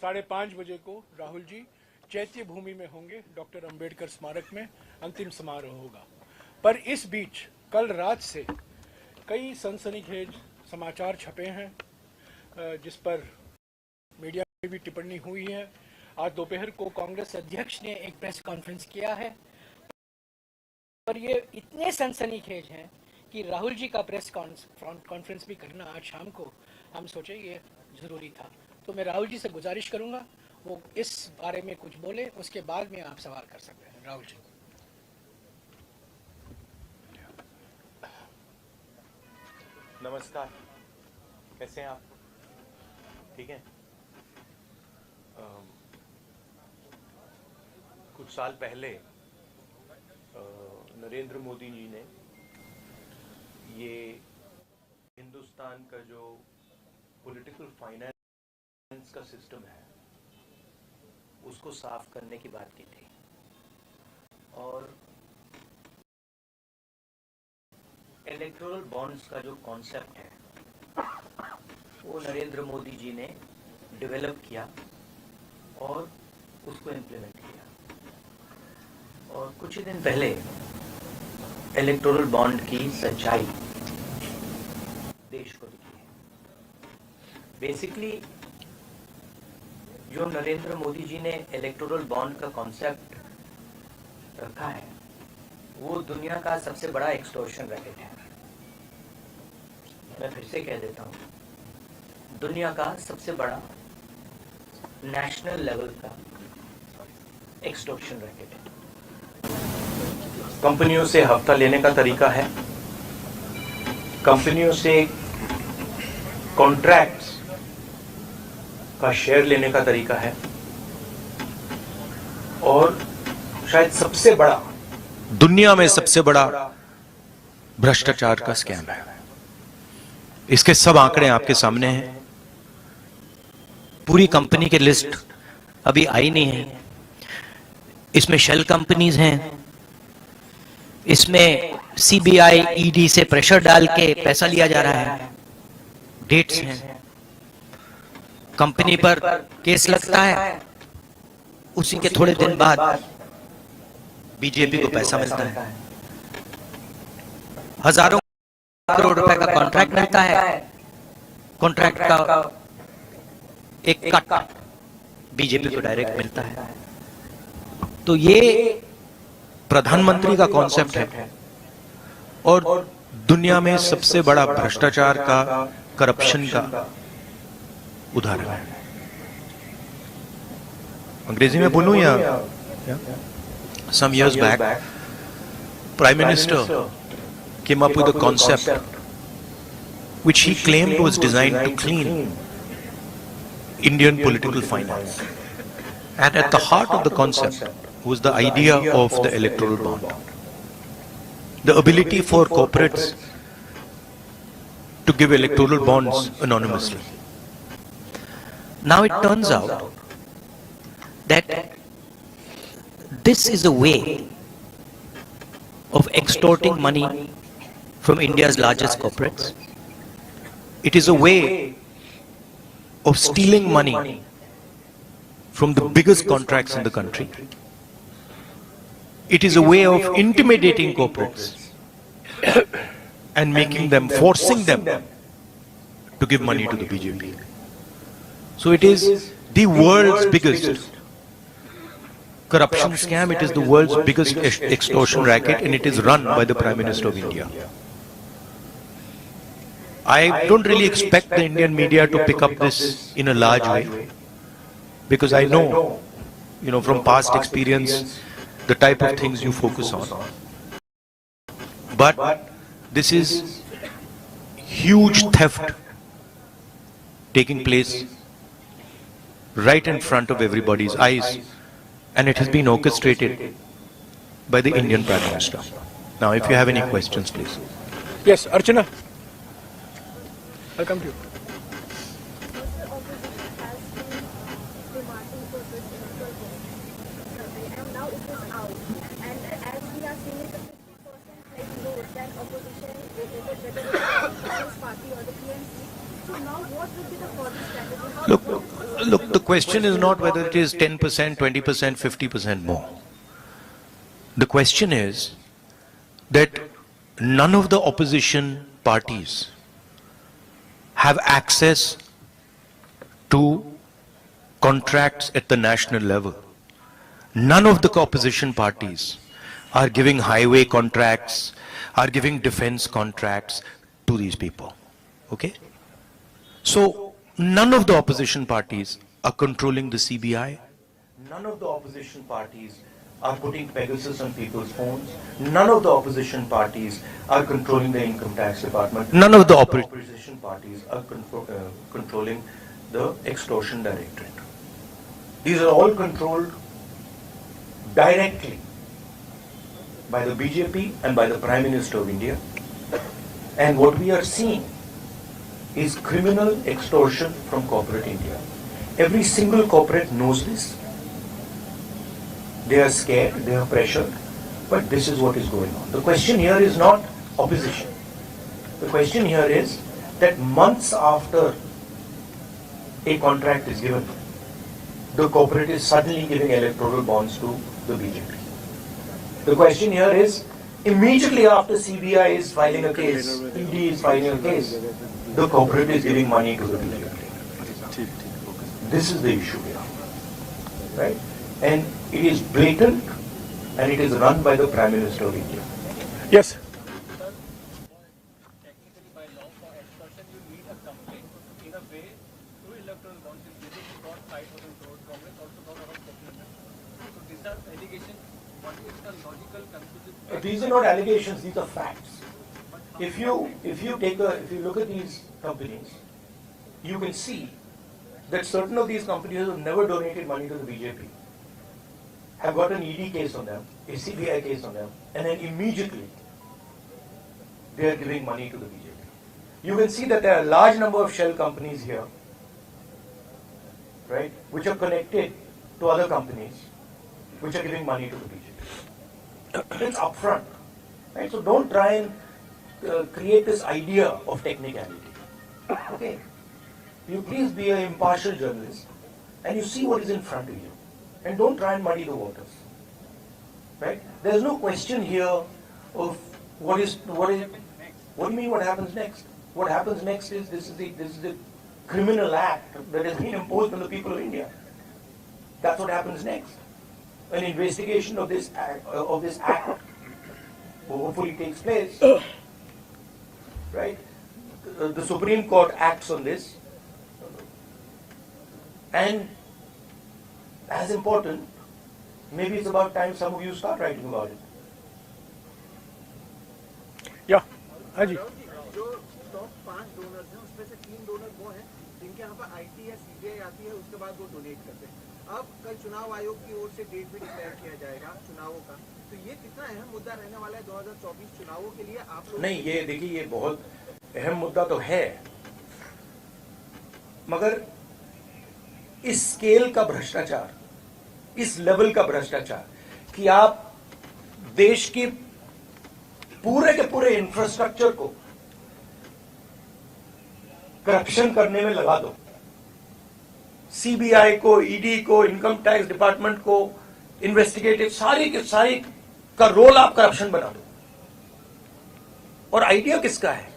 5:30 बजे को राहुल जी चैत्य भूमि में होंगे। डॉक्टर अंबेडकर स्मारक में अंतिम समारोह होगा। पर इस बीच कल रात से कई सनसनीखेज समाचार छपे हैं जिस पर मीडिया में भी टिप्पणी हुई है। आज दोपहर को कांग्रेस अध्यक्ष ने एक प्रेस कॉन्फ्रेंस किया है, पर ये इतने सनसनीखेज हैं कि राहुल जी का प्रेस कॉन्फ्रेंस भी करना आज शाम को हम सोचे ये जरूरी था। तो मैं राहुल जी से गुजारिश करूंगा वो इस बारे में कुछ बोले, उसके बाद में आप सवाल कर सकते हैं। राहुल जी। नमस्कार, कैसे हैं आप? ठीक हैं? कुछ साल पहले नरेंद्र मोदी जी ने ये हिंदुस्तान का जो पॉलिटिकल फाइनेंस का सिस्टम है उसको साफ करने की बात की थी, और इलेक्टोरल बॉन्ड्स का जो कॉन्सेप्ट है वो नरेंद्र मोदी जी ने डेवलप किया और उसको इम्प्लीमेंट किया। और कुछ ही दिन पहले इलेक्टोरल बॉन्ड की सच्चाई देश को दिखी है। बेसिकली जो नरेंद्र मोदी जी ने इलेक्टोरल बॉन्ड का कॉन्सेप्ट रखा है वो दुनिया का सबसे बड़ा एक्सटॉर्शन रैकेट है। मैं फिर से कह देता हूँ, दुनिया का सबसे बड़ा नेशनल लेवल का एक्सटॉर्शन रैकेट है। कंपनियों से हफ्ता लेने का तरीका है, कंपनियों से कॉन्ट्रैक्ट्स का शेयर लेने का तरीका है, और शायद सबसे बड़ा, दुनिया में सबसे बड़ा भ्रष्टाचार का स्कैम है। इसके सब आंकड़े आपके सामने हैं। पूरी कंपनी की लिस्ट अभी आई नहीं है। इसमें शेल कंपनीज हैं, इसमें सीबीआई ईडी से प्रेशर डाल के पैसा लिया जा रहा है, डेट्स हैं, कंपनी पर केस लगता है, उसी के थोड़े दिन बाद बीजेपी को पैसा मिलता है, हजारों करोड़ रुपए का कॉन्ट्रैक्ट मिलता है, कॉन्ट्रैक्ट का एक कट बीजेपी को डायरेक्ट मिलता है। तो ये प्रधानमंत्री का कॉन्सेप्ट है और दुनिया में सबसे बड़ा भ्रष्टाचार का, करप्शन का उदाहरण है। अंग्रेजी में बोलूं या some years back, Prime Minister came up with a concept which he claimed was designed to clean Indian political finance. And at the heart of the concept was the idea of the electoral bond. The ability for corporates to give electoral bonds anonymously. Now it turns out that this is a way of extorting money from India's largest corporates. It is a way of stealing money from the biggest contracts in the country. It is a way of intimidating corporates and making them, forcing them to give money to the BJP. So it is the world's biggest corruption scam. It is the world's biggest extortion racket, and it is run by the Prime Minister of India. I don't really expect the Indian media to pick up this in a large way, because I know, from past experience, the type of things you focus on. But this is huge theft taking place right in front of everybody's eyes, and it has been orchestrated by the Indian Prime Minister. Now, if you have any questions, please. Yes, Archana. I'll come to you. Look, the question is not whether it is 10%, 20%, 50% more. The question is that none of the opposition parties have access to contracts at the national level. None of the opposition parties are giving highway contracts, are giving defense contracts to these people. Okay? So, none of the opposition parties are controlling the CBI. None of the opposition parties are putting Pegasus on people's phones. None of the opposition parties are controlling the income tax department. None of the opposition parties are controlling the extortion directorate. These are all controlled directly by the BJP and by the Prime Minister of India. And what we are seeing is criminal extortion from corporate India. Every single corporate knows this. They are scared, they are pressured, but this is what is going on. The question here is not opposition. The question here is that months after a contract is given, the corporate is suddenly giving electoral bonds to the BJP. The question here is, immediately after CBI is filing a case, ED is filing a case, the corporate is giving money to the BJP. This is the issue here, right? And it is blatant, and it is run by the Prime Minister of India. Yes. Technically, by law for extortion, you need a complaint. In a way, through electoral bonds, in BJP got 5,000 crores, Congress also got around 400. So these are allegations. What is the logical conclusion? These are not allegations; these are facts. If you look at these companies, you can see that certain of these companies have never donated money to the BJP, have got an ED case on them, a CBI case on them, and then immediately they are giving money to the BJP. You can see that there are a large number of shell companies here, right, which are connected to other companies, which are giving money to the BJP. It's upfront, right? So don't try and create this idea of technicality. Okay, you please be an impartial journalist, and you see what is in front of you. And don't try and muddy the waters, right? There's no question here of what do you mean what happens next? What happens next is this is the criminal act that has been imposed on the people of India. That's what happens next. An investigation of this act hopefully takes place, right? The Supreme Court acts on this, and as important, maybe it's about time some of you start writing about it. Yeah, Haji. जो top 5 donors हैं उसमें से 3 donor वो हैं जिनके यहाँ पर IT या सीबीआई आती है, उसके बाद वो डोनेट करते हैं। अब कल चुनाव आयोग की ओर से डेट भी डिक्लेयर किया जाएगा चुनावों का, तो ये कितना अहम मुद्दा रहने वाला है 2024 चुनावों के लिए? आप लोग नहीं, ये देखिए, ये बहुत अहम मुद्दा तो है, मगर इस स्केल का भ्रष्टाचार, इस लेवल का भ्रष्टाचार कि आप देश के पूरे इंफ्रास्ट्रक्चर को करप्शन करने में लगा दो, सीबीआई को, ईडी को, इनकम टैक्स डिपार्टमेंट को, इन्वेस्टिगेटिव सारे के सारे का रोल आप करप्शन बना दो। और आइडिया किसका है?